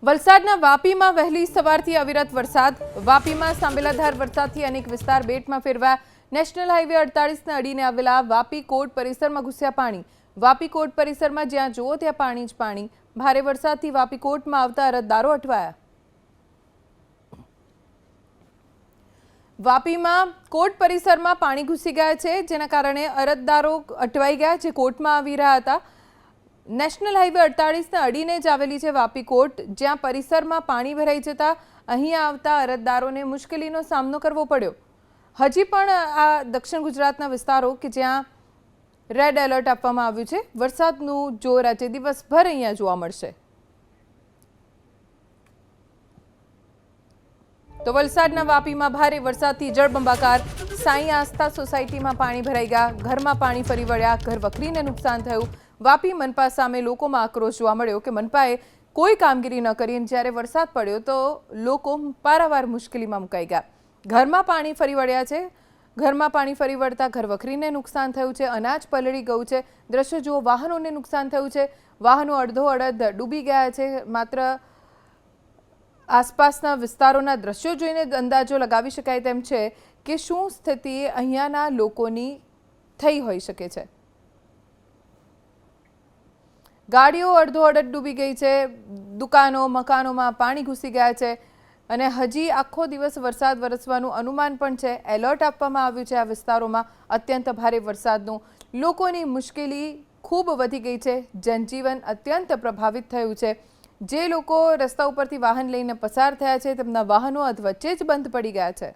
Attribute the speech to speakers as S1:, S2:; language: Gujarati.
S1: વલસાડના વાપીમાં વહેલી સવારથી અવિરત વરસાદ. વાપીમાં સાંબેલાધાર વરસાદથી અનેક વિસ્તાર બેટમાં ફેરવાયા. નેશનલ હાઈવે 48ને અડીને આવેલા વાપી કોર્ટ પરિસરમાં ઘૂસ્યા પાણી. વાપી કોર્ટ પરિસરમાં જ્યાં જુઓ ત્યાં પાણી જ પાણી. ભારે વરસાદથી વાપી કોર્ટમાં આવતા અરજદારો અટવાયા. વાપીમાં કોર્ટ પરિસરમાં પાણી ઘૂસી ગયા છે, જેના કારણે અરજદારો અટવાઈ ગયા જે કોર્ટમાં આવી રહ્યા હતા. નેશનલ હાઈવે 48ને અડીને જ આવેલી છે વાપી કોર્ટ, જ્યાં પરિસરમાં પાણી ભરાઈ જતા અહીં આવતા અરજદારોને મુશ્કેલીનો સામનો કરવો પડ્યો. હજી પણ આ દક્ષિણ ગુજરાતના વિસ્તારો કે જ્યાં રેડ એલર્ટ આપવામાં આવ્યું છે, વરસાદનું જોર આજે દિવસભર અહીંયા જોવા મળશે. તો વલસાડના વાપીમાં ભારે વરસાદથી જળબંબાકાર. સાંઈ આસ્થા સોસાયટીમાં પાણી ભરાઈ ગયા, ઘરમાં પાણી ફરી વળ્યા, ઘર વખરીને નુકસાન થયું. વાપી મનપા સામે લોકોમાં આક્રોશ જોવા મળ્યો કે મનપાએ કોઈ કામગીરી ન કરી, અને જ્યારે વરસાદ પડ્યો તો લોકો પારાવાર મુશ્કેલીમાં મુકાઈ ગયા. ઘરમાં પાણી ફરી વળ્યા છે, ઘરમાં પાણી ફરી વળતા ઘર વખરીને નુકસાન થયું છે, અનાજ પલળી ગયું છે. દ્રશ્યો જુઓ, વાહનોને નુકસાન થયું છે, વાહનો અડધો અડધ ડૂબી ગયા છે. માત્ર આસપાસના વિસ્તારોના દ્રશ્યો જોઈને અંદાજો લગાવી શકાય તેમ છે કે શું સ્થિતિ અહીંયાના લોકોની થઈ હોઈ શકે છે. ગાડીઓ અડધો અડધ ડૂબી ગઈ છે, દુકાનો મકાનોમાં પાણી ઘૂસી ગયા છે, અને હજી આખો દિવસ વરસાદ વરસવાનું અનુમાન પણ છે. એલર્ટ આપવામાં આવ્યું છે આ વિસ્તારોમાં અત્યંત ભારે વરસાદનું. લોકોની મુશ્કેલી ખૂબ વધી ગઈ છે, જનજીવન અત્યંત પ્રભાવિત થયું છે. જે લોકો રસ્તા ઉપરથી વાહન લઈને પસાર થયા છે, તેમના વાહનો અધવચ્ચે જ બંધ પડી ગયા છે.